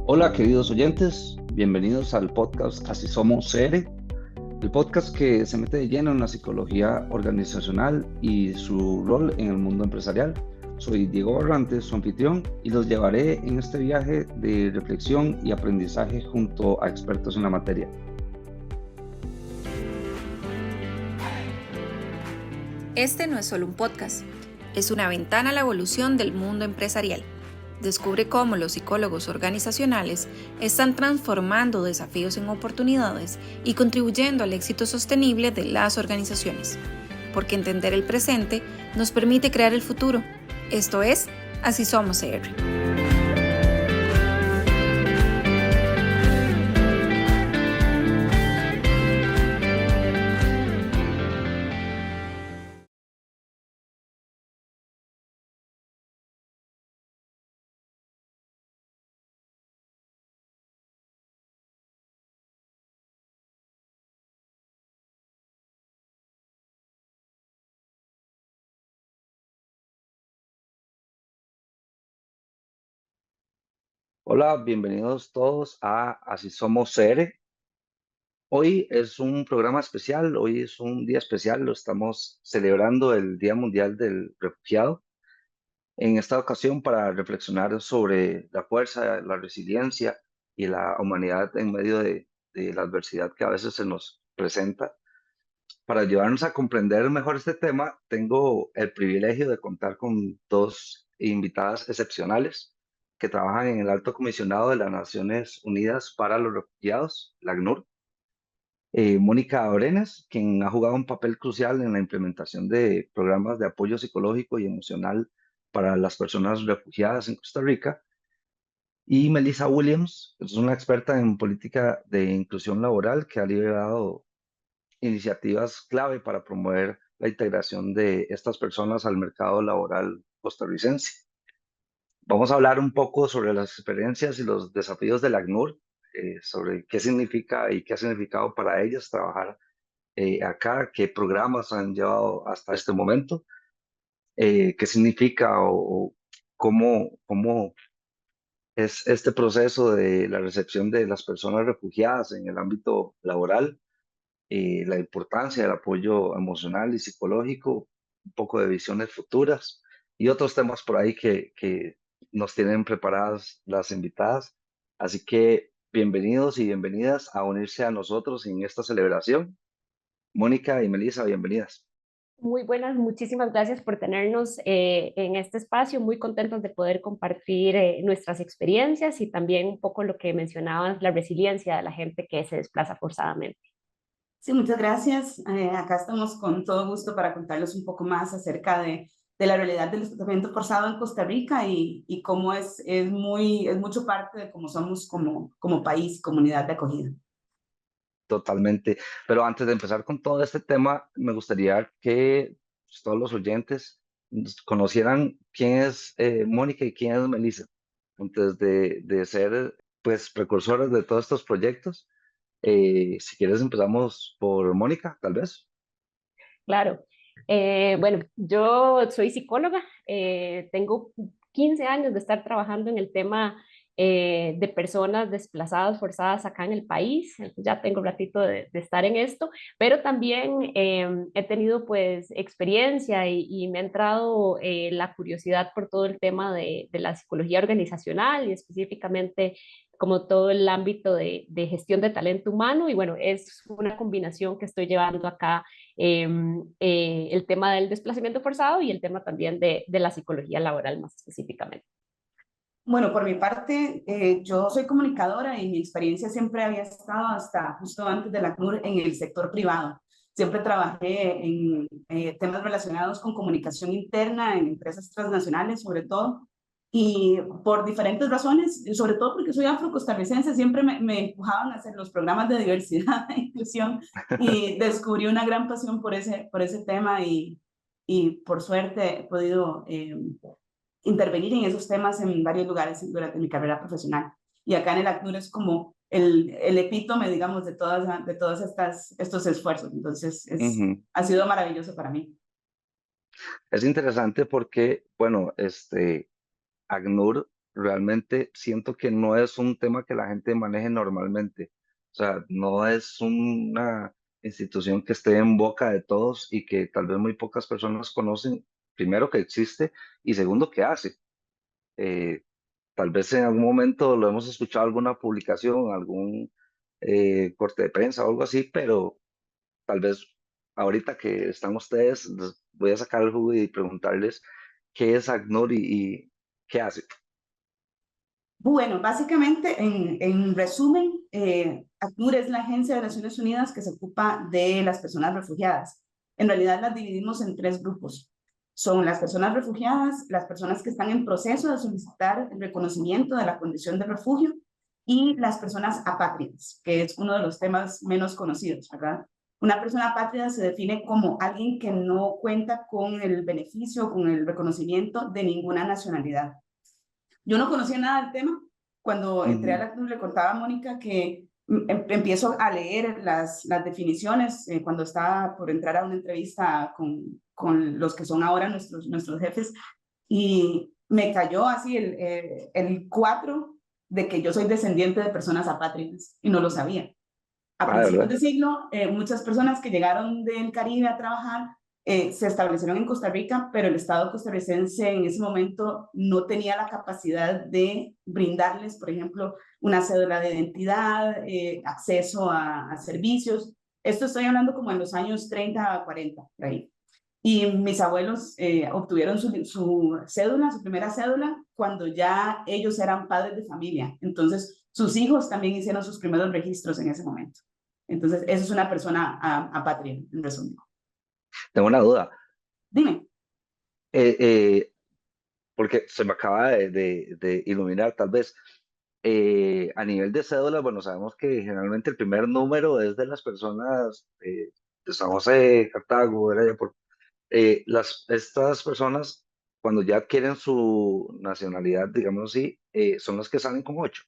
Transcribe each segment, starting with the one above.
Hola queridos oyentes, bienvenidos al podcast Así Somos CR, el podcast que se mete de lleno en la psicología organizacional y su rol en el mundo empresarial. Soy Diego Barrantes, su anfitrión, y los llevaré en este viaje de reflexión y aprendizaje junto a expertos en la materia. Este no es solo un podcast, es una ventana a la evolución del mundo empresarial. Descubre cómo los psicólogos organizacionales están transformando desafíos en oportunidades y contribuyendo al éxito sostenible de las organizaciones. Porque entender el presente nos permite crear el futuro. Esto es Así Somos CR. Hola, bienvenidos todos a Así Somos CR. Hoy es un programa especial, hoy es un día especial, lo estamos celebrando el Día Mundial del Refugiado. En esta ocasión para reflexionar sobre la fuerza, la resiliencia y la humanidad en medio de la adversidad que a veces se nos presenta. Para ayudarnos a comprender mejor este tema, tengo el privilegio de contar con dos invitadas excepcionales que trabajan en el Alto Comisionado de las Naciones Unidas para los Refugiados, la ACNUR. Mónica Orenes, quien ha jugado un papel crucial en la implementación de programas de apoyo psicológico y emocional para las personas refugiadas en Costa Rica, y Melissa Williams, es una experta en política de inclusión laboral que ha liderado iniciativas clave para promover la integración de estas personas al mercado laboral costarricense. Vamos a hablar un poco sobre las experiencias y los desafíos del ACNUR, sobre qué significa y qué ha significado para ellas trabajar acá, qué programas han llevado hasta este momento, qué significa o cómo es este proceso de la recepción de las personas refugiadas en el ámbito laboral, la importancia del apoyo emocional y psicológico, un poco de visiones futuras y otros temas por ahí que nos tienen preparadas las invitadas. Así que bienvenidos y bienvenidas a unirse a nosotros en esta celebración. Mónica y Melissa, bienvenidas. Muy buenas, muchísimas gracias por tenernos en este espacio, muy contentos de poder compartir nuestras experiencias y también un poco lo que mencionabas, la resiliencia de la gente que se desplaza forzadamente. Sí, muchas gracias. Acá estamos con todo gusto para contarles un poco más acerca de la realidad del desplazamiento forzado en Costa Rica y cómo es mucho parte de cómo somos como país, comunidad de acogida. Totalmente. Pero antes de empezar con todo este tema, me gustaría que pues, todos los oyentes conocieran quién es Mónica y quién es Melissa, antes de ser pues precursoras de todos estos proyectos. Si quieres empezamos por Mónica, tal vez. Claro. Bueno, yo soy psicóloga, tengo 15 años de estar trabajando en el tema de personas desplazadas, forzadas acá en el país. Ya tengo un ratito de estar en esto, pero también he tenido pues experiencia y me ha entrado la curiosidad por todo el tema de la psicología organizacional y específicamente como todo el ámbito de gestión de talento humano. Y bueno, es una combinación que estoy llevando acá el tema del desplazamiento forzado y el tema también de la psicología laboral más específicamente. Bueno, por mi parte, yo soy comunicadora y mi experiencia siempre había estado hasta justo antes de la CNUR en el sector privado. Siempre trabajé en temas relacionados con comunicación interna en empresas transnacionales, sobre todo, y por diferentes razones, sobre todo porque soy afrocostarricense, siempre me empujaban a hacer los programas de diversidad e inclusión y descubrí una gran pasión por ese tema y por suerte he podido intervenir en esos temas en varios lugares durante mi carrera profesional. Y acá en el ACNUR es como el epítome, digamos, de todos estos esfuerzos. Entonces, Ujú. ha sido maravilloso para mí. Es interesante porque, bueno, ACNUR realmente siento que no es un tema que la gente maneje normalmente. O sea, no es una institución que esté en boca de todos y que tal vez muy pocas personas conocen, primero que existe y segundo que hace. Eh, Tal vez en algún momento lo hemos escuchado en alguna publicación, algún corte de prensa o algo así, pero tal vez ahorita que están ustedes, les voy a sacar el jugo y preguntarles qué es ACNUR y qué hace. Bueno, básicamente, en resumen, ACNUR es la Agencia de Naciones Unidas que se ocupa de las personas refugiadas. En realidad las dividimos en tres grupos. Son las personas refugiadas, las personas que están en proceso de solicitar el reconocimiento de la condición de refugio y las personas apátridas, que es uno de los temas menos conocidos, ¿verdad? Una persona apátrida se define como alguien que no cuenta con el beneficio, con el reconocimiento de ninguna nacionalidad. Yo no conocía nada del tema. Cuando entré a Ujú. la CNUR le contaba a Mónica que empiezo a leer las definiciones cuando estaba por entrar a una entrevista con los que son ahora nuestros jefes y me cayó así el 4 de que yo soy descendiente de personas apátridas y no lo sabía. A Ah, de principios verdad. de siglo, muchas personas que llegaron del Caribe a trabajar se establecieron en Costa Rica, pero el Estado costarricense en ese momento no tenía la capacidad de brindarles, por ejemplo, una cédula de identidad, acceso a servicios. Esto estoy hablando como en los años 30 a 40, por ahí. Y mis abuelos obtuvieron su cédula, su primera cédula, cuando ya ellos eran padres de familia. Entonces, sus hijos también hicieron sus primeros registros en ese momento. Entonces, eso es una persona apátrida, en resumen. Tengo una duda, Dime. eh, eh, porque se me acaba de iluminar tal vez. A nivel de cédula, bueno, sabemos que generalmente el primer número es de las personas de San José, Cartago, ¿verdad? Estas personas, cuando ya adquieren su nacionalidad, digamos así, son las que salen con 8.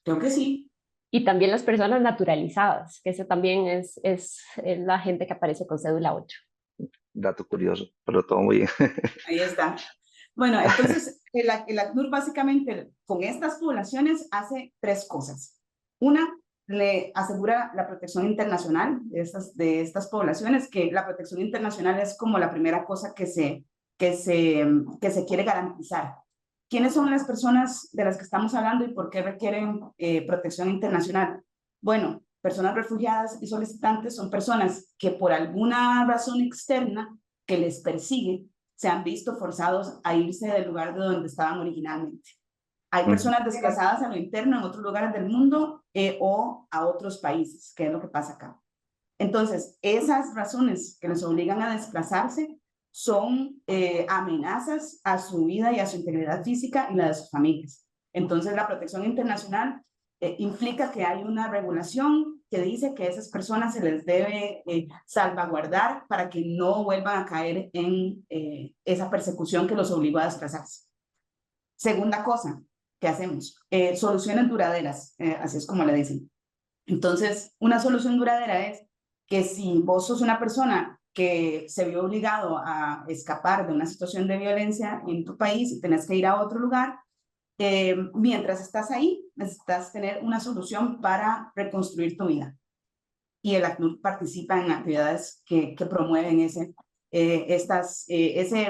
Creo que sí. Y también las personas naturalizadas, que eso también es la gente que aparece con cédula 8. Dato curioso, pero todo muy bien. Ahí está. Bueno, entonces el ACNUR básicamente con estas poblaciones hace tres cosas. Una, le asegura la protección internacional de estas poblaciones, que la protección internacional es como la primera cosa que se quiere garantizar. ¿Quiénes son las personas de las que estamos hablando y por qué requieren protección internacional? Bueno, personas refugiadas y solicitantes son personas que por alguna razón externa que les persigue se han visto forzados a irse del lugar de donde estaban originalmente. Hay Ujú. personas desplazadas a lo interno en otros lugares del mundo o a otros países, que es lo que pasa acá. Entonces, esas razones que les obligan a desplazarse son amenazas a su vida y a su integridad física y la de sus familias. Entonces, la protección internacional implica que hay una regulación que dice que a esas personas se les debe salvaguardar para que no vuelvan a caer en esa persecución que los obligó a desplazarse. Segunda cosa que hacemos, soluciones duraderas, así es como le dicen. Entonces, una solución duradera es que si vos sos una persona que se vio obligado a escapar de una situación de violencia en tu país y tenés que ir a otro lugar, mientras estás ahí, necesitas tener una solución para reconstruir tu vida. Y el ACNUR participa en actividades que promueven ese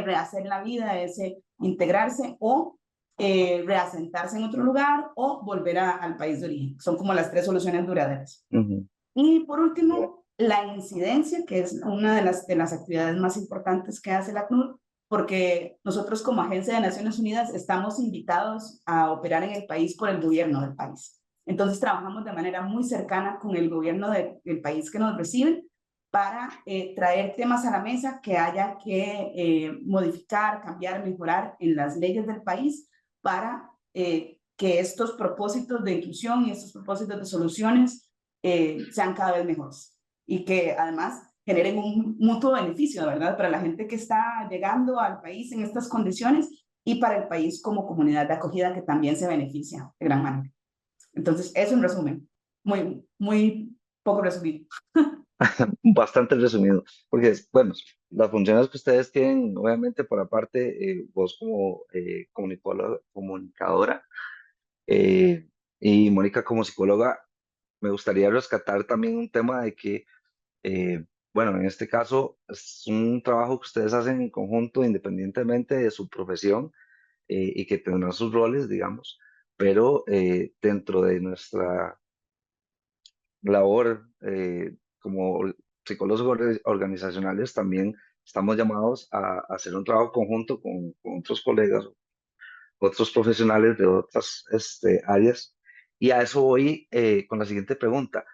rehacer la vida, ese integrarse o reasentarse en otro lugar o volver al país de origen. Son como las tres soluciones duraderas. Ujú. Y por último, la incidencia, que es una de las actividades más importantes que hace la ACNUR, porque nosotros como Agencia de Naciones Unidas estamos invitados a operar en el país por el gobierno del país. Entonces trabajamos de manera muy cercana con el gobierno del país que nos recibe para traer temas a la mesa que haya que modificar, cambiar, mejorar en las leyes del país para que estos propósitos de inclusión y estos propósitos de soluciones sean cada vez mejores y que además generen un mutuo beneficio, ¿verdad? Para la gente que está llegando al país en estas condiciones y para el país como comunidad de acogida que también se beneficia de gran manera. Entonces, es un resumen, muy poco resumido. Bastante resumido, porque, bueno, las funciones que ustedes tienen, obviamente, por aparte, vos como comunicadora eh, y Mónica como psicóloga, me gustaría rescatar también un tema de que, eh, bueno, en este caso es un trabajo que ustedes hacen en conjunto, independientemente de su profesión, y que tendrán sus roles, digamos, pero dentro de nuestra labor como psicólogos organizacionales también estamos llamados a hacer un trabajo conjunto con otros colegas, otros profesionales de otras áreas. Y a eso voy con la siguiente pregunta.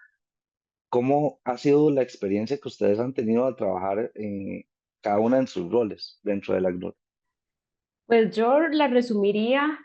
¿Cómo ha sido la experiencia que ustedes han tenido al trabajar en cada una en sus roles dentro de la ACNUR? Pues yo la resumiría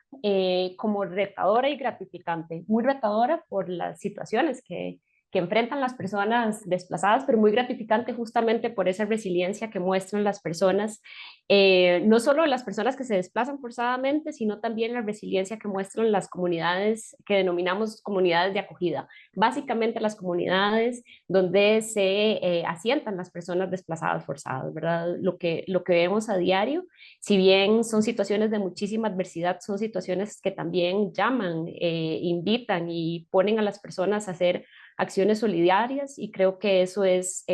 como retadora y gratificante. Muy retadora por las situaciones que enfrentan las personas desplazadas, pero muy gratificante justamente por esa resiliencia que muestran las personas, no solo las personas que se desplazan forzadamente, sino también la resiliencia que muestran las comunidades que denominamos comunidades de acogida. Básicamente las comunidades donde se asientan las personas desplazadas forzadas, ¿verdad? Lo que vemos a diario, si bien son situaciones de muchísima adversidad, son situaciones que también llaman, invitan y ponen a las personas a hacer acciones solidarias, y creo que eso es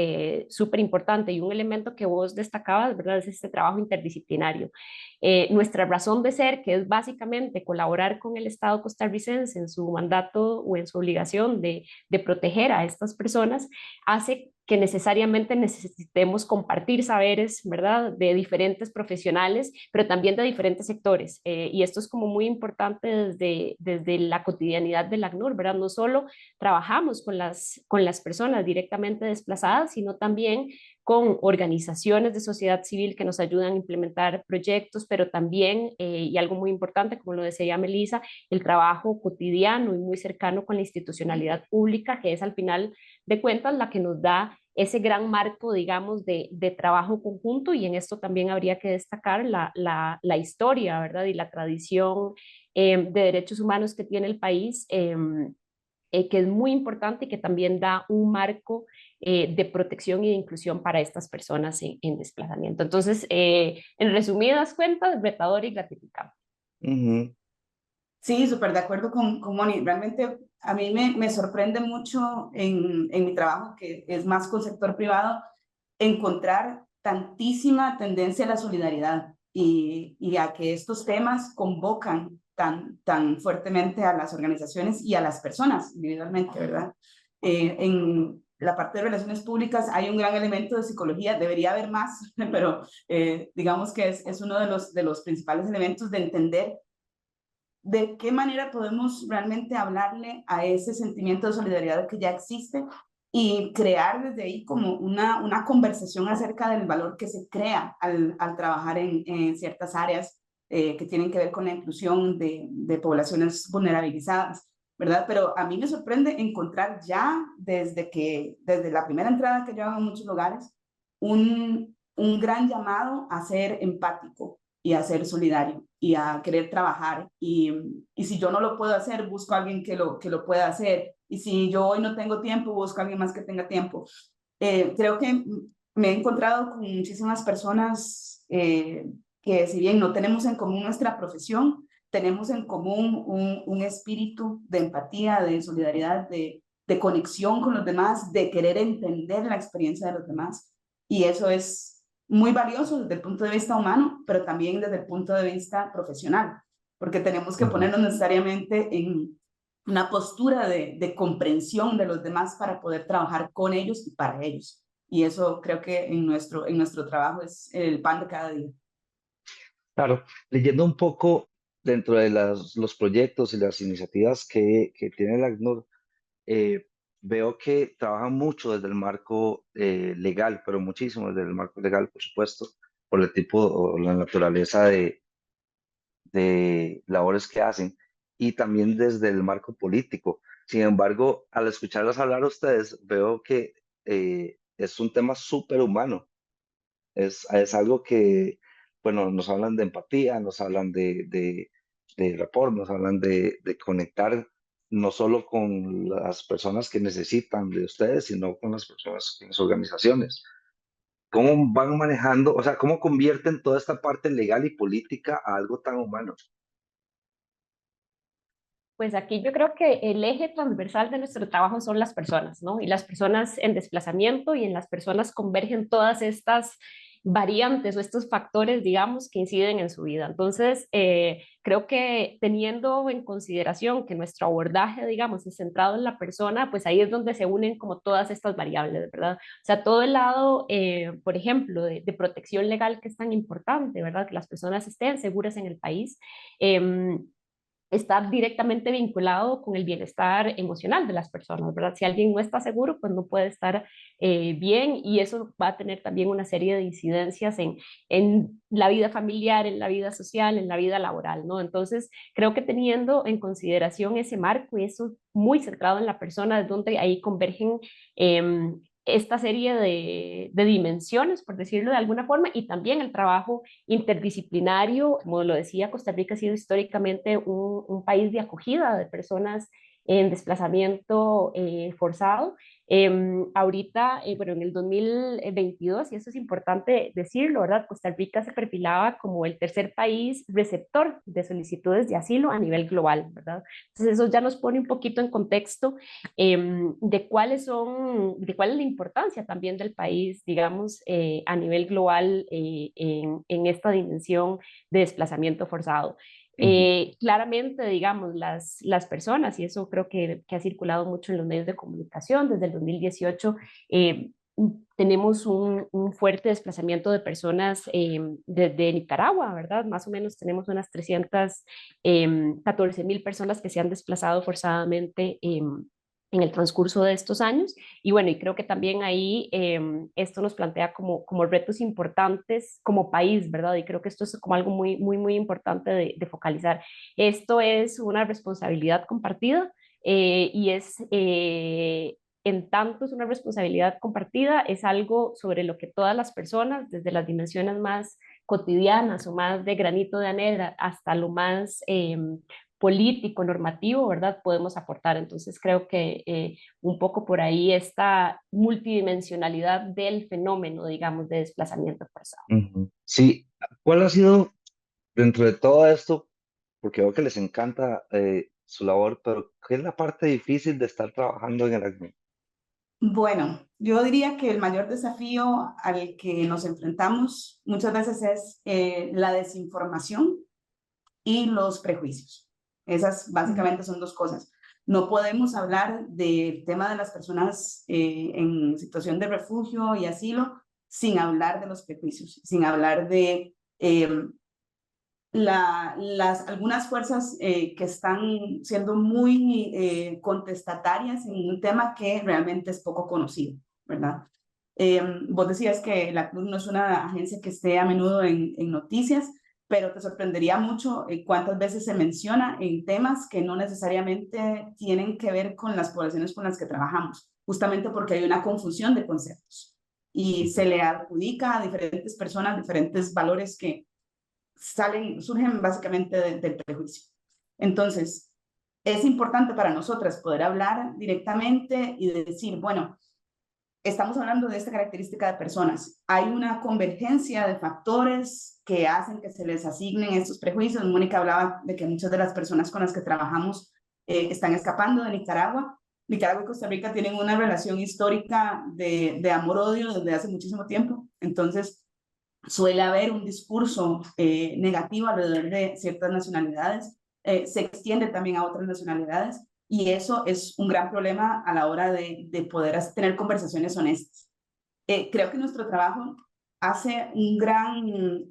súper importante. Y un elemento que vos destacabas, ¿verdad?, es este trabajo interdisciplinario. Nuestra razón de ser, que es básicamente colaborar con el Estado costarricense en su mandato o en su obligación de proteger a estas personas, hace que necesariamente necesitemos compartir saberes, ¿verdad?, de diferentes profesionales, pero también de diferentes sectores. Y esto es como muy importante desde la cotidianidad del ACNUR, ¿verdad? No solo trabajamos con las personas directamente desplazadas, sino también con organizaciones de sociedad civil que nos ayudan a implementar proyectos, pero también, y algo muy importante, como lo decía Melissa, el trabajo cotidiano y muy cercano con la institucionalidad pública, que es al final de cuentas la que nos da ese gran marco, digamos, de trabajo conjunto. Y en esto también habría que destacar la historia, ¿verdad?, y la tradición de derechos humanos que tiene el país, que es muy importante y que también da un marco de protección y de inclusión para estas personas en desplazamiento. Entonces, en resumidas cuentas, retador y gratificante. Ujú. Sí, súper de acuerdo con Moni. Realmente a mí me sorprende mucho en mi trabajo, que es más con sector privado, encontrar tantísima tendencia a la solidaridad y a que estos temas convocan tan fuertemente a las organizaciones y a las personas individualmente, ¿verdad? En la parte de relaciones públicas hay un gran elemento de psicología, debería haber más, pero digamos que es uno de los principales elementos de entender de qué manera podemos realmente hablarle a ese sentimiento de solidaridad que ya existe y crear desde ahí como una conversación acerca del valor que se crea al trabajar en ciertas áreas que tienen que ver con la inclusión de poblaciones vulnerabilizadas, ¿verdad? Pero a mí me sorprende encontrar ya desde la primera entrada que yo hago en muchos lugares, un gran llamado a ser empático y a ser solidario y a querer trabajar. Y si yo no lo puedo hacer, busco a alguien que lo pueda hacer. Y si yo hoy no tengo tiempo, busco a alguien más que tenga tiempo. Creo que me he encontrado con muchísimas personas que si bien no tenemos en común nuestra profesión, tenemos en común un espíritu de empatía, de solidaridad, de conexión con los demás, de querer entender la experiencia de los demás. Y eso es muy valioso desde el punto de vista humano, pero también desde el punto de vista profesional, porque tenemos que Ujú. ponernos necesariamente en una postura de comprensión de los demás para poder trabajar con ellos y para ellos. Y eso creo que en nuestro trabajo es el pan de cada día. Claro, leyendo un poco dentro de los proyectos y las iniciativas que tiene la ACNUR, eh, veo que trabajan mucho desde el marco legal, pero muchísimo desde el marco legal, por supuesto, por el tipo o la naturaleza de labores que hacen, y también desde el marco político. Sin embargo, al escucharlos hablar a ustedes, veo que es un tema súper humano. Es algo que, bueno, nos hablan de empatía, nos hablan de rapport, nos hablan de conectar no solo con las personas que necesitan de ustedes, sino con las personas, con las organizaciones. ¿Cómo van manejando, o sea, cómo convierten toda esta parte legal y política a algo tan humano? Pues aquí yo creo que el eje transversal de nuestro trabajo son las personas, ¿no? Y las personas en desplazamiento, y en las personas convergen todas estas variantes o estos factores, digamos, que inciden en su vida. Entonces, creo que teniendo en consideración que nuestro abordaje, digamos, es centrado en la persona, pues ahí es donde se unen como todas estas variables, ¿verdad? O sea, todo el lado, por ejemplo, de protección legal, que es tan importante, ¿verdad? Que las personas estén seguras en el país. Está directamente vinculado con el bienestar emocional de las personas, ¿verdad? Si alguien no está seguro, pues no puede estar bien, y eso va a tener también una serie de incidencias en la vida familiar, en la vida social, en la vida laboral, ¿no? Entonces, creo que teniendo en consideración ese marco y eso muy centrado en la persona, es donde ahí convergen esta serie de dimensiones, por decirlo de alguna forma, y también el trabajo interdisciplinario. Como lo decía, Costa Rica ha sido históricamente un país de acogida de personas en desplazamiento forzado. Ahorita, bueno, en el 2022, y eso es importante decirlo, ¿verdad? Costa Rica se perfilaba como el tercer país receptor de solicitudes de asilo a nivel global, ¿verdad? Entonces eso ya nos pone un poquito en contexto de de cuál es la importancia también del país, digamos, a nivel global en esta dimensión de desplazamiento forzado. Ujú. Claramente, digamos, las personas, y eso creo que ha circulado mucho en los medios de comunicación desde el 2018, eh, tenemos un fuerte desplazamiento de personas desde Nicaragua, ¿verdad? Más o menos tenemos unas 314,000 personas que se han desplazado forzadamente en el transcurso de estos años. Y bueno, y creo que también ahí esto nos plantea como retos importantes como país, ¿verdad? Y creo que esto es como algo muy, muy, muy importante de focalizar. Esto es una responsabilidad compartida y es en tanto es una responsabilidad compartida, es algo sobre lo que todas las personas, desde las dimensiones más cotidianas o más de granito de arena hasta lo más político, normativo, ¿verdad? Podemos aportar. Entonces creo que un poco por ahí esta multidimensionalidad del fenómeno, digamos, de desplazamiento forzado. Ujú. Sí, ¿cuál ha sido dentro de todo esto? Porque veo que les encanta su labor, pero ¿qué es la parte difícil de estar trabajando en el ACNUR? Bueno, yo diría que el mayor desafío al que nos enfrentamos muchas veces es la desinformación y los prejuicios. Esas básicamente son dos cosas. No podemos hablar del tema de las personas en situación de refugio y asilo sin hablar de los prejuicios, sin hablar de algunas fuerzas que están siendo muy contestatarias en un tema que realmente es poco conocido, ¿verdad? Vos decías que la Cruz no es una agencia que esté a menudo en noticias, pero te sorprendería mucho cuántas veces se menciona en temas que no necesariamente tienen que ver con las poblaciones con las que trabajamos, justamente porque hay una confusión de conceptos y se Ujú. le adjudica a diferentes personas diferentes valores que surgen básicamente del prejuicio. Entonces, es importante para nosotras poder hablar directamente y decir, bueno, estamos hablando de esta característica de personas. Hay una convergencia de factores que hacen que se les asignen estos prejuicios. Mónica hablaba de que muchas de las personas con las que trabajamos están escapando de Nicaragua. Nicaragua y Costa Rica tienen una relación histórica de amor-odio desde hace muchísimo tiempo. Entonces, suele haber un discurso negativo alrededor de ciertas nacionalidades, se extiende también a otras nacionalidades y eso es un gran problema a la hora de poder tener conversaciones honestas. Creo que nuestro trabajo hace un gran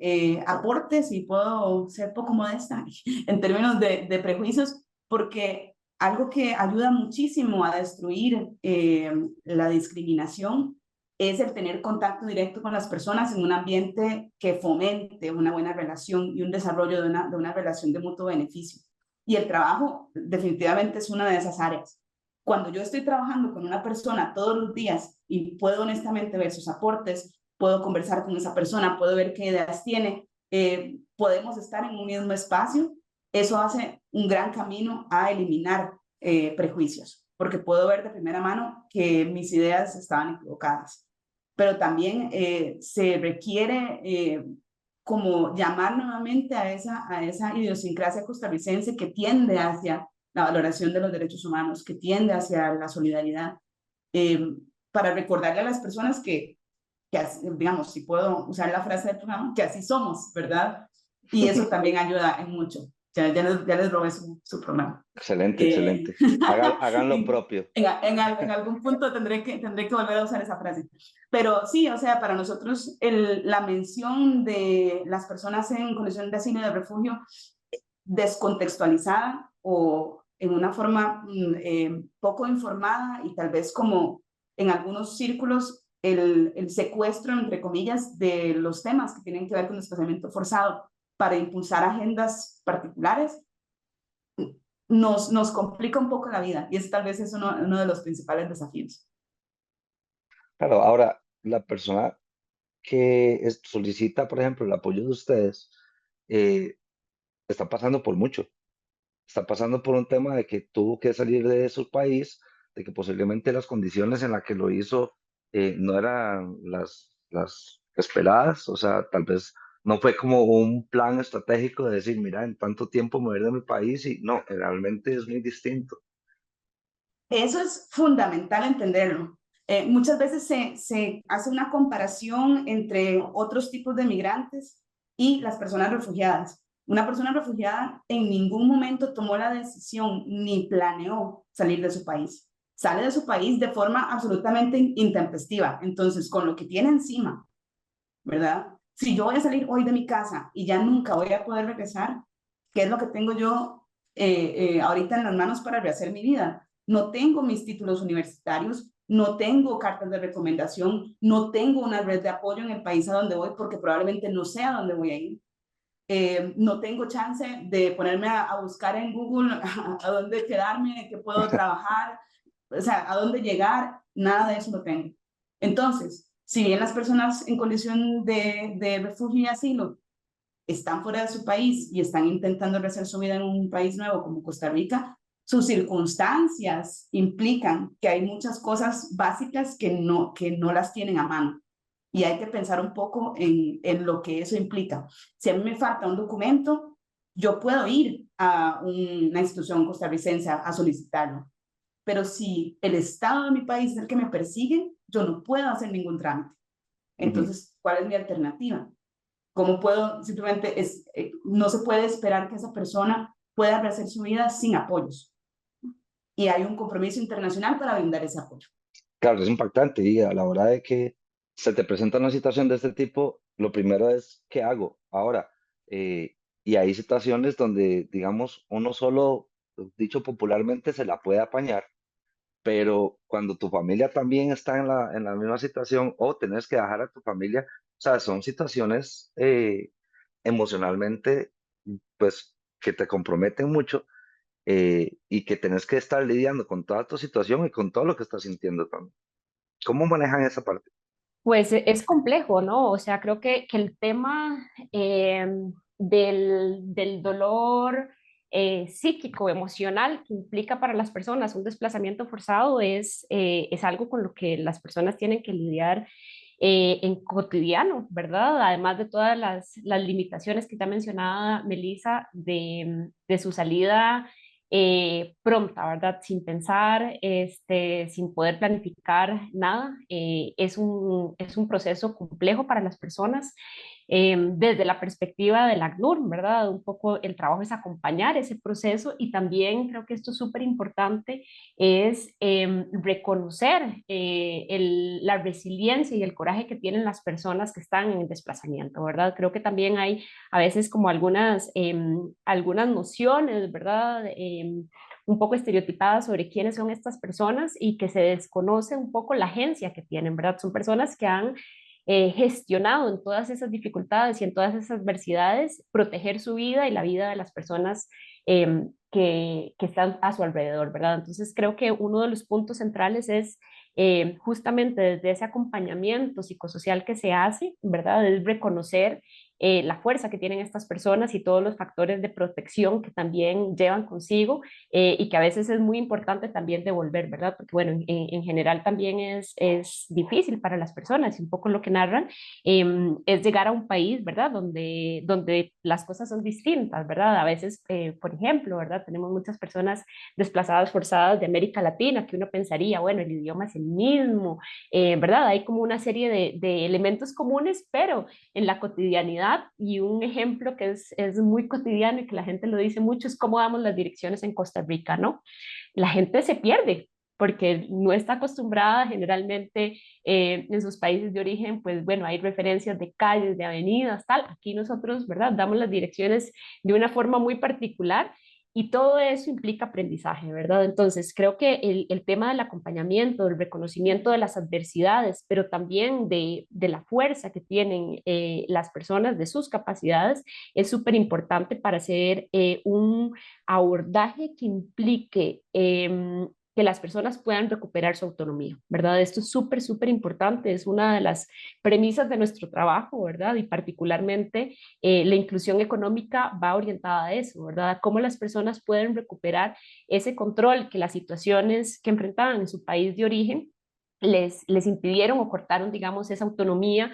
aporte, si puedo ser poco modesta, en términos de prejuicios, porque algo que ayuda muchísimo a destruir la discriminación es el tener contacto directo con las personas en un ambiente que fomente una buena relación y un desarrollo de una relación de mutuo beneficio. Y el trabajo definitivamente es una de esas áreas. Cuando yo estoy trabajando con una persona todos los días y puedo honestamente ver sus aportes, puedo conversar con esa persona, puedo ver qué ideas tiene, podemos estar en un mismo espacio, eso hace un gran camino a eliminar prejuicios, porque puedo ver de primera mano que mis ideas estaban equivocadas. Pero también se requiere como llamar nuevamente a esa idiosincrasia costarricense que tiende hacia la valoración de los derechos humanos, que tiende hacia la solidaridad, eh, para recordarle a las personas que digamos, si puedo usar la frase del programa, que así somos, ¿verdad? Y eso también ayuda en mucho. Ya les robé su programa. Excelente, excelente. Hagan lo propio. En algún punto tendré que volver a usar esa frase. Pero sí, o sea, para nosotros la mención de las personas en condición de asilo y de refugio descontextualizada o en una forma poco informada y tal vez como en algunos círculos el secuestro, entre comillas, de los temas que tienen que ver con desplazamiento forzado para impulsar agendas particulares, nos complica un poco la vida y ese tal vez es uno de los principales desafíos. Claro, ahora, la persona que solicita, por ejemplo, el apoyo de ustedes, eh, está pasando por mucho. Está pasando por un tema de que tuvo que salir de su país, de que posiblemente las condiciones en las que lo hizo no eran las esperadas, o sea, tal vez no fue como un plan estratégico de decir, mira, en tanto tiempo me voy a ir de mi país y no, realmente es muy distinto. Eso es fundamental entenderlo. Muchas veces se hace una comparación entre otros tipos de migrantes y las personas refugiadas. Una persona refugiada en ningún momento tomó la decisión ni planeó salir de su país. Sale de su país de forma absolutamente intempestiva. Entonces, con lo que tiene encima, ¿verdad? Si yo voy a salir hoy de mi casa y ya nunca voy a poder regresar, ¿qué es lo que tengo yo ahorita en las manos para rehacer mi vida? No tengo mis títulos universitarios, no tengo cartas de recomendación, no tengo una red de apoyo en el país a donde voy porque probablemente no sé a dónde voy a ir. No tengo chance de ponerme a buscar en Google a dónde quedarme, qué puedo trabajar, o sea, a dónde llegar, nada de eso lo tengo. Entonces, si bien las personas en condición de refugio y asilo están fuera de su país y están intentando rehacer su vida en un país nuevo como Costa Rica, sus circunstancias implican que hay muchas cosas básicas que no las tienen a mano. Y hay que pensar un poco en lo que eso implica. Si a mí me falta un documento, yo puedo ir a una institución costarricense a solicitarlo. Pero si el Estado de mi país es el que me persigue, yo no puedo hacer ningún trámite. Ujú. Entonces, ¿cuál es mi alternativa? ¿Cómo puedo simplemente, no se puede esperar que esa persona pueda rehacer su vida sin apoyos? Y hay un compromiso internacional para brindar ese apoyo. Claro, es impactante y a la hora de que se te presenta una situación de este tipo, lo primero es, ¿qué hago ahora? Y hay situaciones donde, digamos, uno solo, dicho popularmente, se la puede apañar, pero cuando tu familia también está en la misma situación o tenés que dejar a tu familia, o sea, son situaciones emocionalmente, pues, que te comprometen mucho y que tenés que estar lidiando con toda tu situación y con todo lo que estás sintiendo también. ¿Cómo manejan esa parte? Pues es complejo, ¿no? O sea, creo que el tema del dolor psíquico, emocional que implica para las personas un desplazamiento forzado es algo con lo que las personas tienen que lidiar en cotidiano, ¿verdad? Además de todas las limitaciones que te ha mencionado Melissa de su salida pronta, ¿verdad? Sin pensar, sin poder planificar nada. Es un proceso complejo para las personas. Desde la perspectiva del ACNUR, ¿verdad? Un poco el trabajo es acompañar ese proceso y también creo que esto es súper importante, es reconocer la resiliencia y el coraje que tienen las personas que están en el desplazamiento, ¿verdad? Creo que también hay a veces como algunas nociones, ¿verdad? Un poco estereotipadas sobre quiénes son estas personas y que se desconoce un poco la agencia que tienen, ¿verdad? Son personas que han gestionado en todas esas dificultades y en todas esas adversidades, proteger su vida y la vida de las personas que están a su alrededor, ¿verdad? Entonces creo que uno de los puntos centrales es justamente desde ese acompañamiento psicosocial que se hace, ¿verdad? Es reconocer la fuerza que tienen estas personas y todos los factores de protección que también llevan consigo y que a veces es muy importante también devolver, ¿verdad? Porque bueno, en general también es difícil para las personas y un poco lo que narran es llegar a un país, ¿verdad? Donde las cosas son distintas, ¿verdad? A veces, por ejemplo, ¿verdad? Tenemos muchas personas desplazadas forzadas de América Latina que uno pensaría, bueno, el idioma es el mismo, ¿verdad? Hay como una serie de elementos comunes, pero en la cotidianidad y un ejemplo que es muy cotidiano y que la gente lo dice mucho es cómo damos las direcciones en Costa Rica, ¿no? La gente se pierde porque no está acostumbrada generalmente en sus países de origen, pues bueno, hay referencias de calles, de avenidas, tal. Aquí nosotros, ¿verdad? Damos las direcciones de una forma muy particular y todo eso implica aprendizaje, ¿verdad? Entonces, creo que el tema del acompañamiento, del reconocimiento de las adversidades, pero también de la fuerza que tienen las personas, de sus capacidades, es súper importante para hacer un abordaje que implique que las personas puedan recuperar su autonomía, ¿verdad? Esto es súper, súper importante, es una de las premisas de nuestro trabajo, ¿verdad? Y particularmente la inclusión económica va orientada a eso, ¿verdad? A cómo las personas pueden recuperar ese control que las situaciones que enfrentaban en su país de origen les impidieron o cortaron, digamos, esa autonomía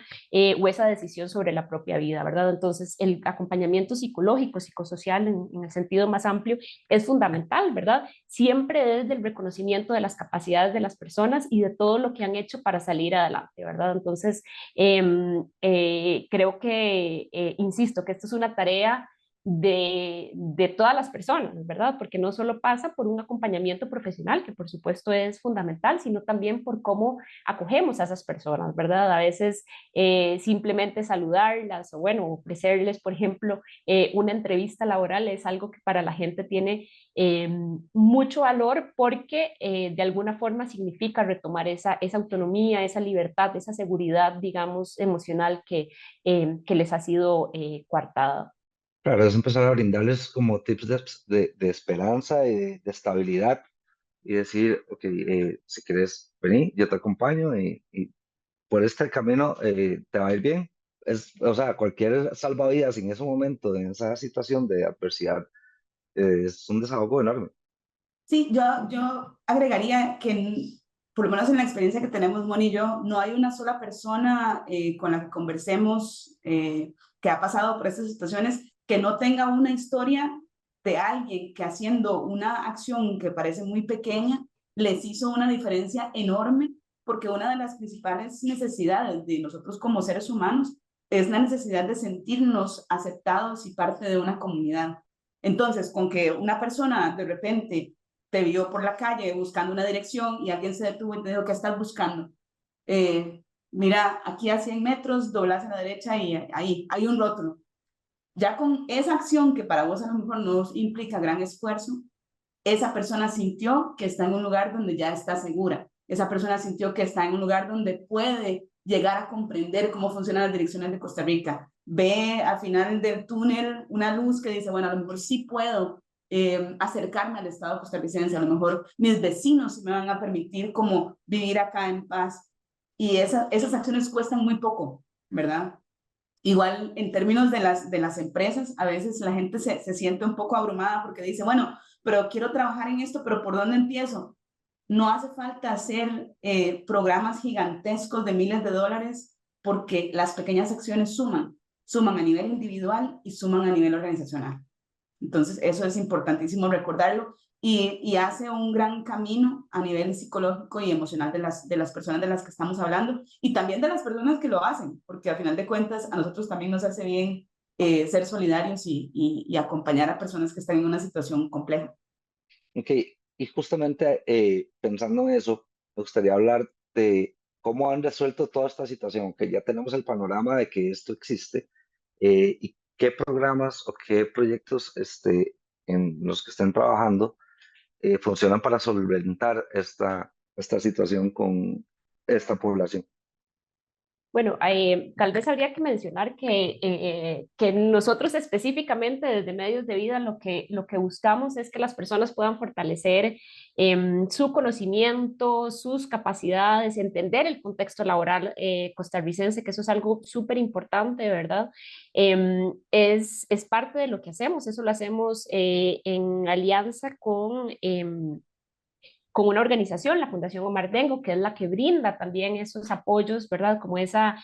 o esa decisión sobre la propia vida, ¿verdad? Entonces, el acompañamiento psicológico, psicosocial, en el sentido más amplio, es fundamental, ¿verdad? Siempre desde el reconocimiento de las capacidades de las personas y de todo lo que han hecho para salir adelante, ¿verdad? Entonces, creo que, insisto, que esto es una tarea de todas las personas, ¿verdad? Porque no solo pasa por un acompañamiento profesional, que por supuesto es fundamental, sino también por cómo acogemos a esas personas, ¿verdad? A veces simplemente saludarlas o, bueno, ofrecerles, por ejemplo, una entrevista laboral es algo que para la gente tiene mucho valor porque de alguna forma significa retomar esa autonomía, esa libertad, esa seguridad, digamos, emocional que les ha sido coartada. Claro, es empezar a brindarles como tips de esperanza y de estabilidad y decir, ok, si quieres venir, yo te acompaño y por este camino te va a ir bien. O sea, cualquier salvavidas en ese momento, en esa situación de adversidad, es un desahogo enorme. Sí, yo agregaría que, por lo menos en la experiencia que tenemos Moni y yo, no hay una sola persona con la que conversemos que ha pasado por estas situaciones que no tenga una historia de alguien que haciendo una acción que parece muy pequeña les hizo una diferencia enorme, porque una de las principales necesidades de nosotros como seres humanos es la necesidad de sentirnos aceptados y parte de una comunidad. Entonces, con que una persona de repente te vio por la calle buscando una dirección y alguien se detuvo y te dijo, ¿qué estás buscando? Mira, aquí a 100 metros, doblas a la derecha y ahí hay un rótulo. Ya con esa acción que para vos a lo mejor no implica gran esfuerzo, esa persona sintió que está en un lugar donde ya está segura. Esa persona sintió que está en un lugar donde puede llegar a comprender cómo funcionan las direcciones de Costa Rica. Ve al final del túnel una luz que dice, bueno, a lo mejor sí puedo acercarme al Estado costarricense, a lo mejor mis vecinos me van a permitir como vivir acá en paz. Y esas acciones cuestan muy poco, ¿verdad? Igual en términos de las empresas, a veces la gente se siente un poco abrumada porque dice, bueno, pero quiero trabajar en esto, pero ¿por dónde empiezo? No hace falta hacer programas gigantescos de miles de dólares porque las pequeñas acciones suman a nivel individual y suman a nivel organizacional. Entonces, eso es importantísimo recordarlo y hace un gran camino a nivel psicológico y emocional de las personas de las que estamos hablando y también de las personas que lo hacen, porque al final de cuentas a nosotros también nos hace bien ser solidarios y acompañar a personas que están en una situación compleja. Ok, y justamente pensando en eso, me gustaría hablar de cómo han resuelto toda esta situación, que ya tenemos el panorama de que esto existe y qué programas o qué proyectos en los que estén trabajando funcionan para solventar esta situación con esta población. Bueno, tal vez habría que mencionar que nosotros específicamente desde Medios de Vida lo que buscamos es que las personas puedan fortalecer su conocimiento, sus capacidades, entender el contexto laboral costarricense, que eso es algo súper importante, ¿verdad? Es parte de lo que hacemos, eso lo hacemos en alianza con una organización, la Fundación Omar Dengo, que es la que brinda también esos apoyos, ¿verdad? Como esa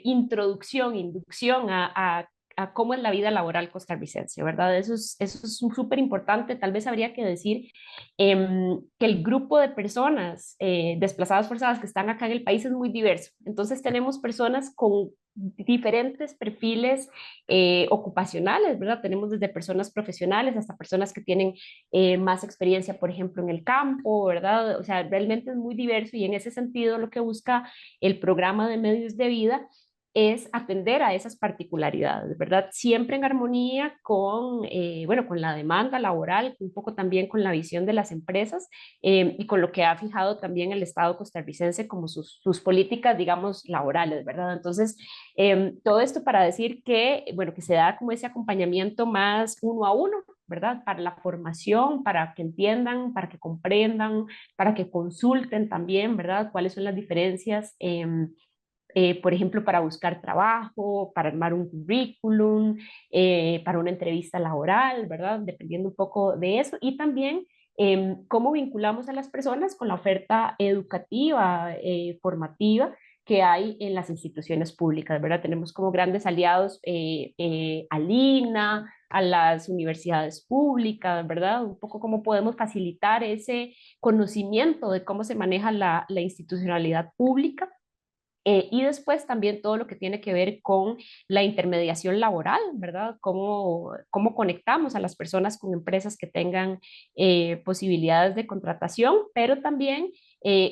introducción, inducción a cómo es la vida laboral costarricense, ¿verdad? Eso es súper importante. Tal vez habría que decir que el grupo de personas desplazadas forzadas que están acá en el país es muy diverso. Entonces tenemos personas con diferentes perfiles ocupacionales, ¿verdad? Tenemos desde personas profesionales hasta personas que tienen más experiencia, por ejemplo, en el campo, ¿verdad? O sea, realmente es muy diverso y en ese sentido lo que busca el programa de medios de vida es atender a esas particularidades, ¿verdad? Siempre en armonía con, bueno, con la demanda laboral, un poco también con la visión de las empresas y con lo que ha fijado también el Estado costarricense como sus políticas, digamos, laborales, ¿verdad? Entonces, todo esto para decir que, bueno, que se da como ese acompañamiento más uno a uno, ¿verdad? Para la formación, para que entiendan, para que comprendan, para que consulten también, ¿verdad? ¿Cuáles son las diferencias? Por ejemplo, para buscar trabajo, para armar un currículum, para una entrevista laboral, ¿verdad? Dependiendo un poco de eso. Y también cómo vinculamos a las personas con la oferta educativa, formativa que hay en las instituciones públicas, ¿verdad? Tenemos como grandes aliados al INA, a las universidades públicas, ¿verdad? Un poco cómo podemos facilitar ese conocimiento de cómo se maneja la institucionalidad pública y después también todo lo que tiene que ver con la intermediación laboral, ¿verdad? Cómo conectamos a las personas con empresas que tengan posibilidades de contratación, pero también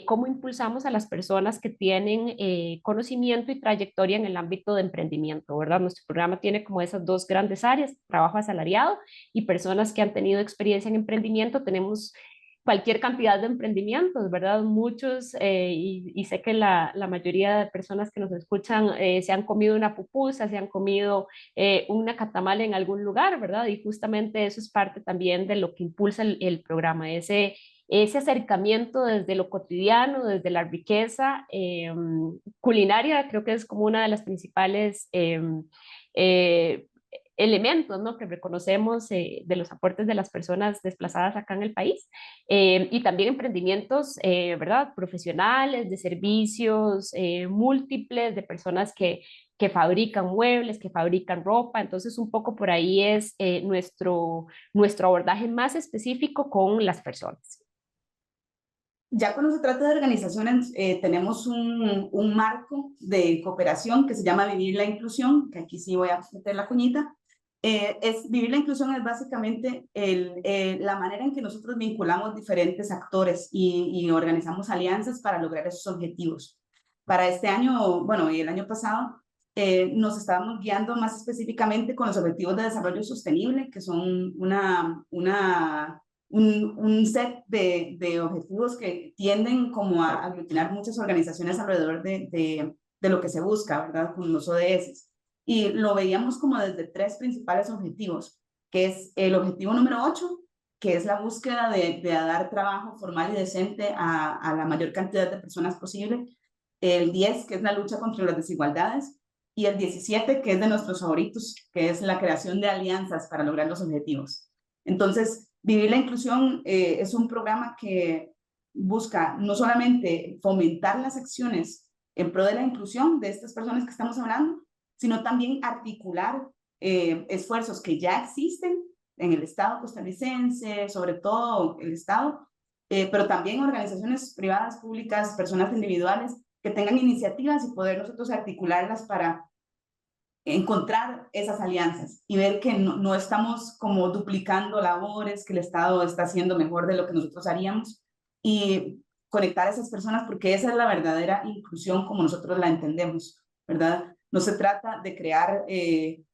cómo impulsamos a las personas que tienen conocimiento y trayectoria en el ámbito de emprendimiento, ¿verdad? Nuestro programa tiene como esas dos grandes áreas, trabajo asalariado y personas que han tenido experiencia en emprendimiento. Tenemos cualquier cantidad de emprendimientos, ¿verdad? Muchos, y sé que la mayoría de personas que nos escuchan se han comido una pupusa, se han comido una catamala en algún lugar, ¿verdad? Y justamente eso es parte también de lo que impulsa el programa, ese acercamiento desde lo cotidiano, desde la riqueza culinaria, creo que es como una de las principales eh, elementos, ¿no? Que reconocemos de los aportes de las personas desplazadas acá en el país y también emprendimientos, ¿verdad? Profesionales, de servicios múltiples, de personas que fabrican muebles, que fabrican ropa. Entonces, un poco por ahí es nuestro abordaje más específico con las personas. Ya cuando se trata de organizaciones, tenemos un marco de cooperación que se llama Vivir la Inclusión, que aquí sí voy a meter la cuñita. Vivir la inclusión es básicamente la manera en que nosotros vinculamos diferentes actores y organizamos alianzas para lograr esos objetivos. Para este año, bueno, y el año pasado, nos estábamos guiando más específicamente con los Objetivos de Desarrollo Sostenible, que son un set de objetivos que tienden como a aglutinar muchas organizaciones alrededor de lo que se busca, ¿verdad? Con los ODS. Y lo veíamos como desde tres principales objetivos, que es el objetivo número 8, que es la búsqueda de dar trabajo formal y decente a la mayor cantidad de personas posible, el 10, que es la lucha contra las desigualdades, y el 17, que es de nuestros favoritos, que es la creación de alianzas para lograr los objetivos. Entonces, Vivir la Inclusión es un programa que busca no solamente fomentar las acciones en pro de la inclusión de estas personas que estamos hablando, sino también articular esfuerzos que ya existen en el Estado costarricense, sobre todo el Estado, pero también organizaciones privadas, públicas, personas individuales que tengan iniciativas y poder nosotros articularlas para encontrar esas alianzas y ver que no estamos como duplicando labores, que el Estado está haciendo mejor de lo que nosotros haríamos y conectar a esas personas porque esa es la verdadera inclusión como nosotros la entendemos, ¿verdad? No se trata de crear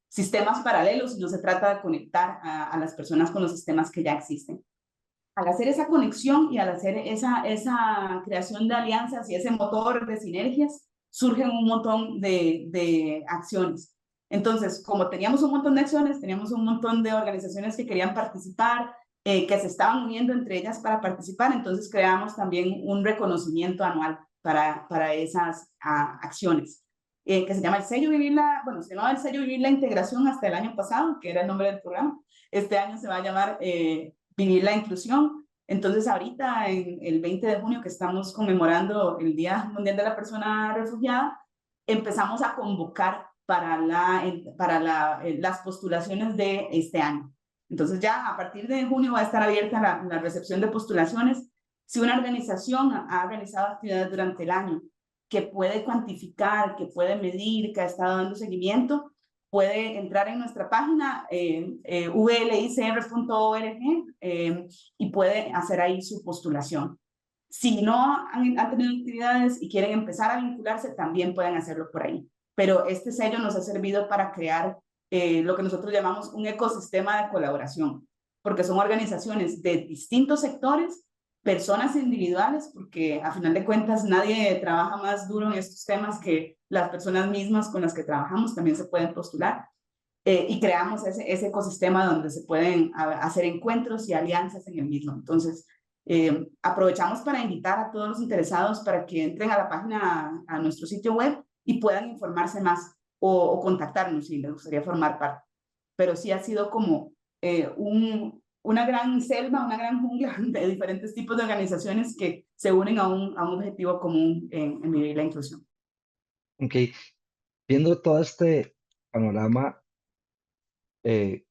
sistemas paralelos, sino se trata de conectar a las personas con los sistemas que ya existen. al hacer esa conexión y al hacer esa creación de alianzas y ese motor de sinergias, surgen un montón de acciones. Entonces, como teníamos un montón de acciones, teníamos un montón de organizaciones que querían participar, que se estaban uniendo entre ellas para participar, entonces creamos también un reconocimiento anual para esas acciones, que se llama el sello Vivir la, bueno, se llamaba el sello Vivir la Integración hasta el año pasado, que era el nombre del programa. Este año se va a llamar Vivir la Inclusión. Entonces, ahorita, en el 20 de junio, que estamos conmemorando el Día Mundial de la Persona Refugiada, empezamos a convocar para las postulaciones de este año. Entonces, ya a partir de junio va a estar abierta la recepción de postulaciones. Si una organización ha realizado actividades durante el año que puede cuantificar, que puede medir, que ha estado dando seguimiento, puede entrar en nuestra página vlicr.org y puede hacer ahí su postulación. Si no han tenido actividades y quieren empezar a vincularse, también pueden hacerlo por ahí. Pero este sello nos ha servido para crear lo que nosotros llamamos un ecosistema de colaboración, porque son organizaciones de distintos sectores, personas individuales, porque a final de cuentas nadie trabaja más duro en estos temas que las personas mismas con las que trabajamos también se pueden postular. Y creamos ese ecosistema donde se pueden hacer encuentros y alianzas en el mismo. Entonces, aprovechamos para invitar a todos los interesados para que entren a la página, a nuestro sitio web y puedan informarse más o contactarnos si les gustaría formar parte. Pero sí ha sido como una gran selva, una gran jungla de diferentes tipos de organizaciones que se unen a un objetivo común en vivir la inclusión. Ok, viendo todo este panorama, eh,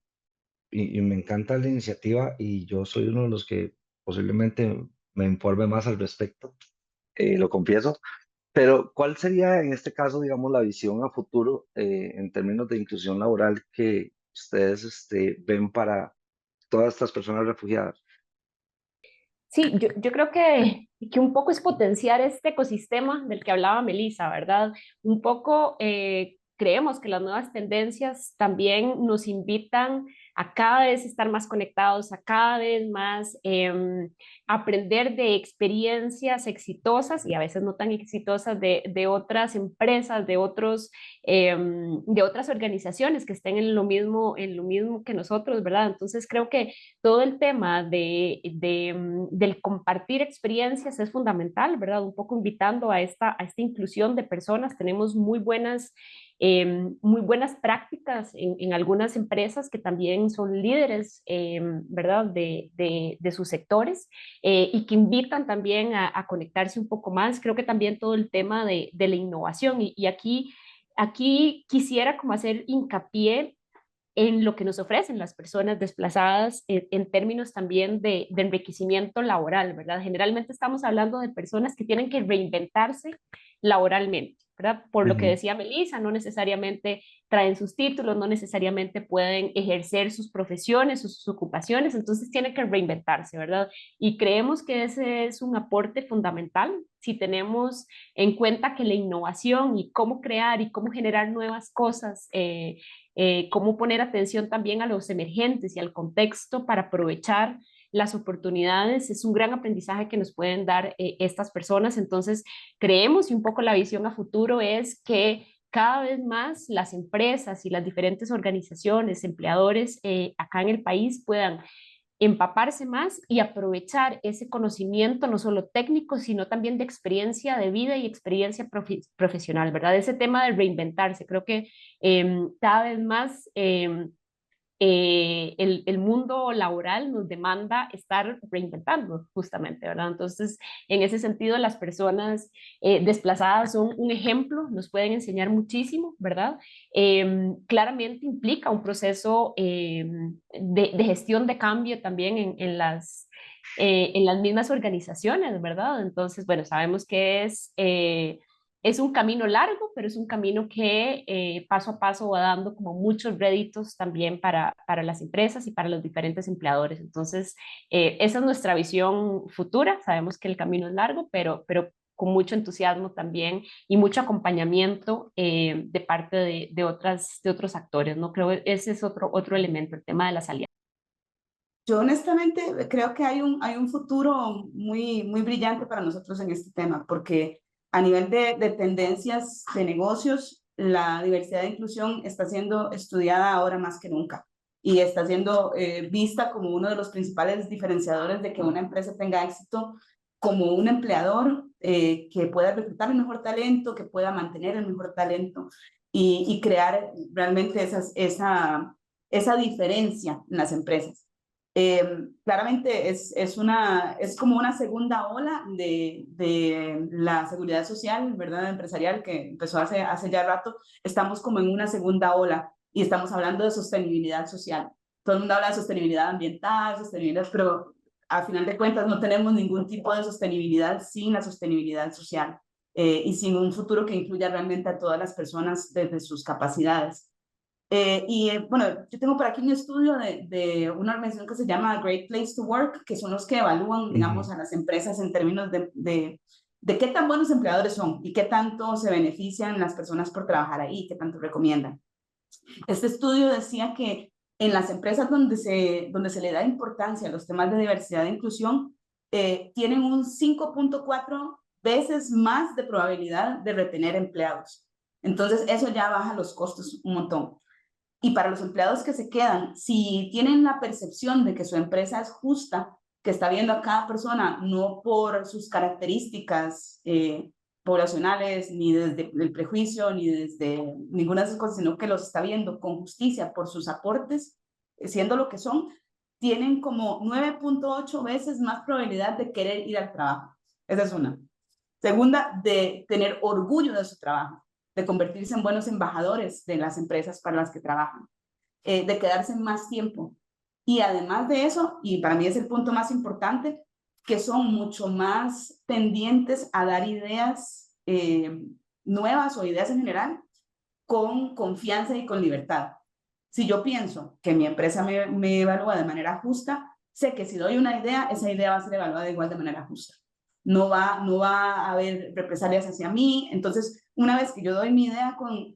y me encanta la iniciativa y yo soy uno de los que posiblemente me informe más al respecto, lo confieso, pero ¿cuál sería en este caso, digamos, la visión a futuro en términos de inclusión laboral que ustedes ven para todas estas personas refugiadas? Sí, yo creo que un poco es potenciar este ecosistema del que hablaba Melissa, ¿verdad? Un poco creemos que las nuevas tendencias también nos invitan a cada vez estar más conectados, a cada vez más aprender de experiencias exitosas y a veces no tan exitosas de otras empresas, de otras organizaciones que estén en lo mismo que nosotros, ¿verdad? Entonces creo que todo el tema del compartir experiencias es fundamental, ¿verdad? Un poco invitando a esta inclusión de personas. Tenemos muy buenas prácticas en algunas empresas que también son líderes, ¿verdad? De sus sectores y que invitan también a conectarse un poco más. Creo que también todo el tema de la innovación y aquí quisiera como hacer hincapié en lo que nos ofrecen las personas desplazadas en términos también de enriquecimiento laboral, ¿verdad? Generalmente estamos hablando de personas que tienen que reinventarse laboralmente, ¿verdad? Por lo que Ujú. decía Melissa, no necesariamente traen sus títulos, no necesariamente pueden ejercer sus profesiones, sus ocupaciones, entonces tienen que reinventarse, ¿verdad? Y creemos que ese es un aporte fundamental si tenemos en cuenta que la innovación y cómo crear y cómo generar nuevas cosas cómo poner atención también a los emergentes y al contexto para aprovechar las oportunidades, es un gran aprendizaje que nos pueden dar estas personas. Entonces, creemos y un poco la visión a futuro es que cada vez más las empresas y las diferentes organizaciones, empleadores acá en el país puedan empaparse más y aprovechar ese conocimiento, no solo técnico, sino también de experiencia de vida y experiencia profesional, ¿verdad? Ese tema de reinventarse, creo que cada vez más el mundo laboral nos demanda estar reinventando justamente, ¿verdad? Entonces, en ese sentido, las personas desplazadas son un ejemplo, nos pueden enseñar muchísimo, ¿verdad? Claramente implica un proceso de gestión de cambio también en las mismas organizaciones, ¿verdad? Entonces, bueno, sabemos que es un camino largo, pero es un camino que paso a paso va dando como muchos réditos también para las empresas y para los diferentes empleadores. Entonces, esa es nuestra visión futura. Sabemos que el camino es largo, pero con mucho entusiasmo también y mucho acompañamiento de parte de otros actores, ¿no? Creo que ese es otro elemento, el tema de las alianzas. Yo honestamente creo que hay un futuro muy brillante para nosotros en este tema, porque a nivel de tendencias de negocios, la diversidad e inclusión está siendo estudiada ahora más que nunca y está siendo vista como uno de los principales diferenciadores de que una empresa tenga éxito, como un empleador que pueda reclutar el mejor talento, que pueda mantener el mejor talento y crear realmente esa diferencia en las empresas. Claramente es como una segunda ola de la seguridad social, ¿verdad? Empresarial, que empezó hace ya rato. Estamos como en una segunda ola y estamos hablando de sostenibilidad social. Todo el mundo habla de sostenibilidad ambiental, sostenibilidad, pero a final de cuentas no tenemos ningún tipo de sostenibilidad sin la sostenibilidad social y sin un futuro que incluya realmente a todas las personas desde sus capacidades. Bueno, yo tengo por aquí un estudio de una organización que se llama Great Place to Work, que son los que evalúan, digamos, Ujú. a las empresas en términos de qué tan buenos empleadores son y qué tanto se benefician las personas por trabajar ahí, qué tanto recomiendan. Este estudio decía que en las empresas donde se le da importancia a los temas de diversidad e inclusión, tienen un 5.4 veces más de probabilidad de retener empleados. Entonces, eso ya baja los costos un montón. Y para los empleados que se quedan, si tienen la percepción de que su empresa es justa, que está viendo a cada persona no por sus características poblacionales, ni desde el prejuicio, ni desde ninguna de esas cosas, sino que los está viendo con justicia por sus aportes, siendo lo que son, tienen como 9.8 veces más probabilidad de querer ir al trabajo. Esa es una. Segunda, de tener orgullo de su trabajo, de convertirse en buenos embajadores de las empresas para las que trabajan, de quedarse más tiempo. Y además de eso, y para mí es el punto más importante, que son mucho más pendientes a dar ideas nuevas o ideas en general con confianza y con libertad. Si yo pienso que mi empresa me evalúa de manera justa, sé que si doy una idea, esa idea va a ser evaluada igual de manera justa. No va a haber represalias hacia mí. Entonces, una vez que yo doy mi idea con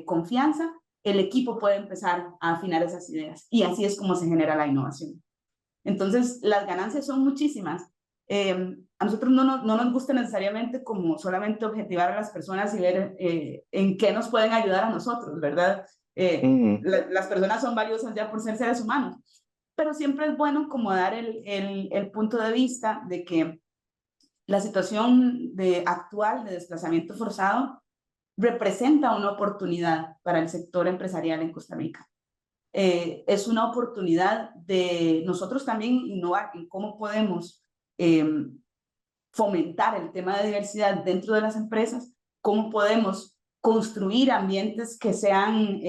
confianza, el equipo puede empezar a afinar esas ideas. Y así es como se genera la innovación. Entonces, las ganancias son muchísimas. A nosotros no nos gusta necesariamente como solamente objetivar a las personas y ver en qué nos pueden ayudar a nosotros, ¿verdad? Ujú. Las personas son valiosas ya por ser seres humanos, pero siempre es bueno como dar el punto de vista de que la situación actual de desplazamiento forzado representa una oportunidad para el sector empresarial en Costa Rica. Es una oportunidad de nosotros también innovar en cómo podemos fomentar el tema de diversidad dentro de las empresas, cómo podemos construir ambientes que sean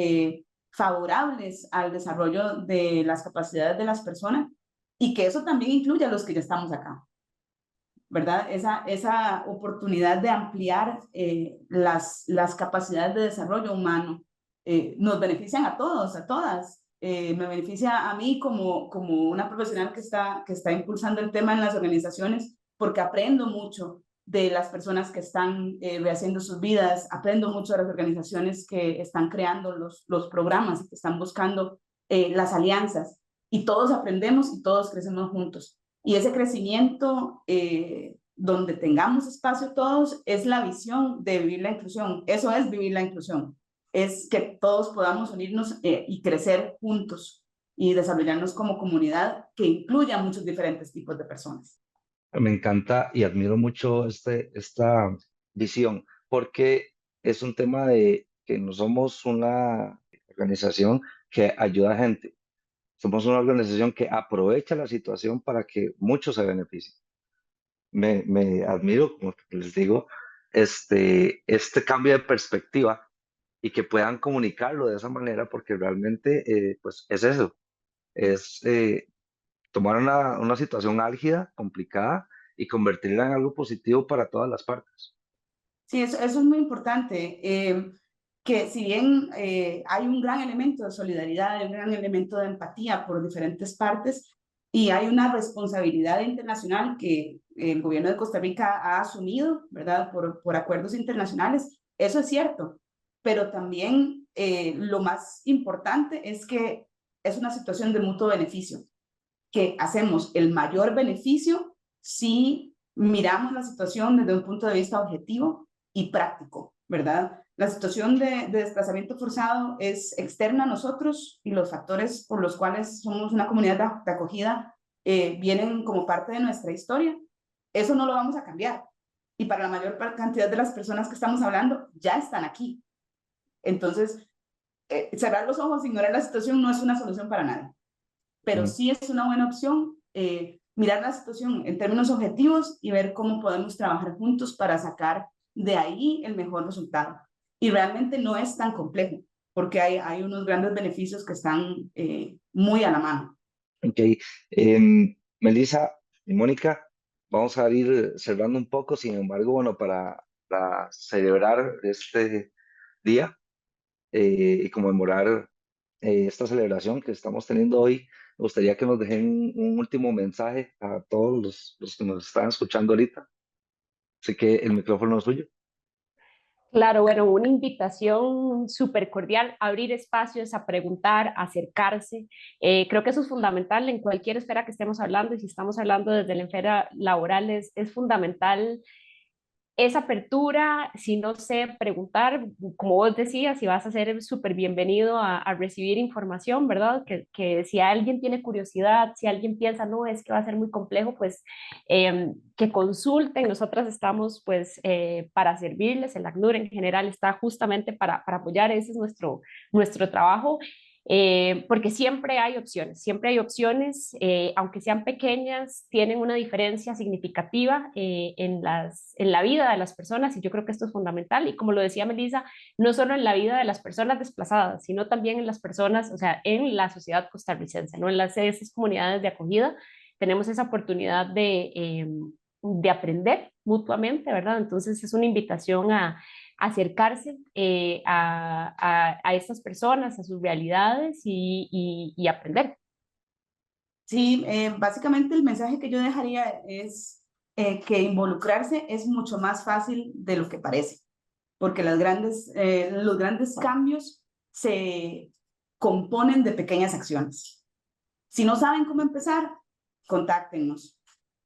favorables al desarrollo de las capacidades de las personas y que eso también incluye a los que ya estamos acá, ¿verdad? Esa oportunidad de ampliar las capacidades de desarrollo humano nos benefician a todos, a todas. Me beneficia a mí como una profesional que está impulsando el tema en las organizaciones, porque aprendo mucho de las personas que están rehaciendo sus vidas, aprendo mucho de las organizaciones que están creando los programas y que están buscando las alianzas, y todos aprendemos y todos crecemos juntos. Y ese crecimiento donde tengamos espacio todos es la visión de vivir la inclusión. Eso es vivir la inclusión. Es que todos podamos unirnos y crecer juntos y desarrollarnos como comunidad que incluya muchos diferentes tipos de personas. Me encanta y admiro mucho esta visión, porque es un tema de que no somos una organización que ayuda a gente, somos una organización que aprovecha la situación para que muchos se beneficien. Me admiro, como les digo, este cambio de perspectiva y que puedan comunicarlo de esa manera, porque realmente pues es eso, es tomar una situación álgida, complicada, y convertirla en algo positivo para todas las partes. Sí, eso es muy importante, que si bien hay un gran elemento de solidaridad, hay un gran elemento de empatía por diferentes partes y hay una responsabilidad internacional que el gobierno de Costa Rica ha asumido, ¿verdad? Por acuerdos internacionales, eso es cierto, pero también lo más importante es que es una situación de mutuo beneficio. que hacemos el mayor beneficio si miramos la situación desde un punto de vista objetivo y práctico, ¿verdad? La situación de desplazamiento forzado es externa a nosotros y los factores por los cuales somos una comunidad de acogida vienen como parte de nuestra historia. Eso no lo vamos a cambiar. Y para la mayor cantidad de las personas que estamos hablando, ya están aquí. Entonces, cerrar los ojos, ignorar la situación no es una solución para nadie, pero sí es una buena opción mirar la situación en términos objetivos y ver cómo podemos trabajar juntos para sacar de ahí el mejor resultado. Y realmente no es tan complejo, porque hay unos grandes beneficios que están muy a la mano. Ok, Melissa y Mónica, vamos a ir cerrando un poco, sin embargo, bueno, para celebrar este día y conmemorar esta celebración que estamos teniendo hoy, me gustaría que nos dejen un último mensaje a todos los que nos están escuchando ahorita. Así que el micrófono es suyo. Claro, bueno, una invitación súper cordial, abrir espacios, a preguntar, a acercarse. Creo que eso es fundamental en cualquier esfera que estemos hablando, y si estamos hablando desde la esfera laboral, es fundamental esa apertura. Si no sé preguntar, como vos decías, si vas a ser súper bienvenido a recibir información, ¿verdad? Que si alguien tiene curiosidad, si alguien piensa, no, es que va a ser muy complejo, pues que consulten. Nosotras estamos pues para servirles. El ACNUR en general está justamente para apoyar. Ese es nuestro trabajo. Porque siempre hay opciones, aunque sean pequeñas, tienen una diferencia significativa en la vida de las personas, y yo creo que esto es fundamental. Y como lo decía Melissa, no solo en la vida de las personas desplazadas, sino también en las personas, o sea, en la sociedad costarricense, ¿no? En esas comunidades de acogida tenemos esa oportunidad de aprender mutuamente, ¿verdad? Entonces es una invitación a acercarse a estas personas, a sus realidades y aprender. Sí, básicamente el mensaje que yo dejaría es que involucrarse es mucho más fácil de lo que parece, porque los grandes cambios se componen de pequeñas acciones. Si no saben cómo empezar, contáctenos.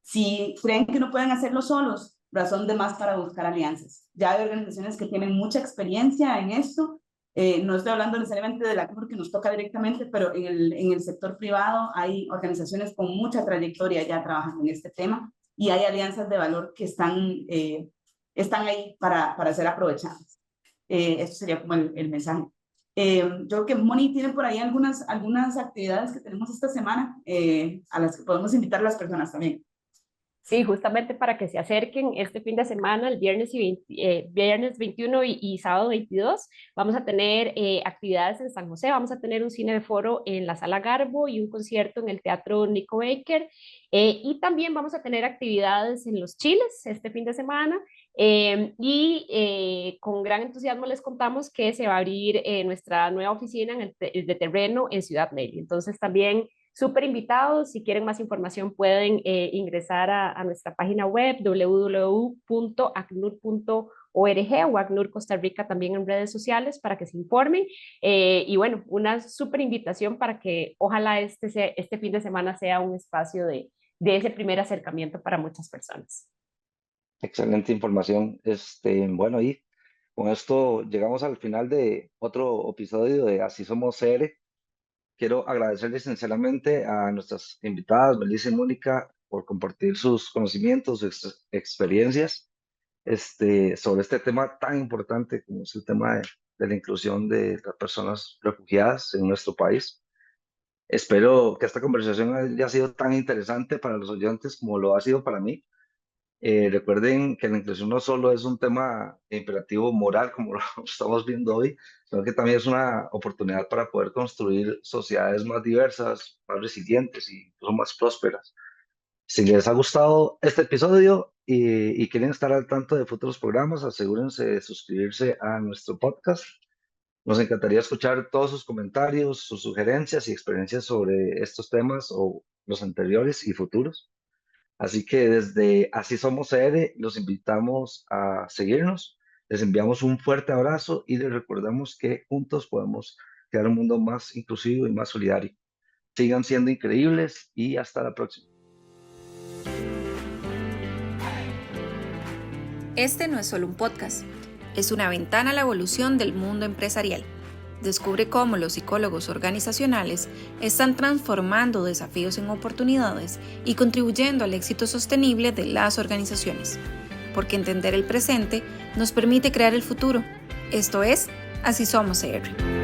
Si creen que no pueden hacerlo solos, razón de más para buscar alianzas. Ya hay organizaciones que tienen mucha experiencia en esto. No estoy hablando necesariamente de la CNUR que nos toca directamente, pero en el sector privado hay organizaciones con mucha trayectoria ya trabajando en este tema, y hay alianzas de valor que están ahí para ser aprovechadas. Eso sería como el mensaje. Yo creo que Moni tiene por ahí algunas actividades que tenemos esta semana a las que podemos invitar a las personas también. Sí, justamente para que se acerquen este fin de semana, el viernes 21 y sábado 22, vamos a tener actividades en San José. Vamos a tener un cine de foro en la Sala Garbo y un concierto en el Teatro Nico Baker. Y también vamos a tener actividades en Los Chiles este fin de semana. Con gran entusiasmo les contamos que se va a abrir nuestra nueva oficina de terreno en Ciudad Meli. Entonces también súper invitados. Si quieren más información pueden ingresar a nuestra página web www.acnur.org o ACNUR Costa Rica también en redes sociales para que se informen. Y bueno, una súper invitación para que ojalá este fin de semana sea un espacio de ese primer acercamiento para muchas personas. Excelente información. Bueno, y con esto llegamos al final de otro episodio de Así Somos CR. Quiero agradecerles sinceramente a nuestras invitadas, Melissa y Mónica, por compartir sus conocimientos, sus experiencias sobre este tema tan importante como es el tema de la inclusión de las personas refugiadas en nuestro país. Espero que esta conversación haya sido tan interesante para los oyentes como lo ha sido para mí. Recuerden que la inclusión no solo es un tema imperativo moral, como lo estamos viendo hoy, sino que también es una oportunidad para poder construir sociedades más diversas, más resilientes y incluso más prósperas. Si les ha gustado este episodio y quieren estar al tanto de futuros programas, asegúrense de suscribirse a nuestro podcast. Nos encantaría escuchar todos sus comentarios, sus sugerencias y experiencias sobre estos temas o los anteriores y futuros. Así que desde Así Somos CR los invitamos a seguirnos. Les enviamos un fuerte abrazo y les recordamos que juntos podemos crear un mundo más inclusivo y más solidario. Sigan siendo increíbles y hasta la próxima. Este no es solo un podcast, es una ventana a la evolución del mundo empresarial. Descubre cómo los psicólogos organizacionales están transformando desafíos en oportunidades y contribuyendo al éxito sostenible de las organizaciones. Porque entender el presente nos permite crear el futuro. Esto es Así Somos CR.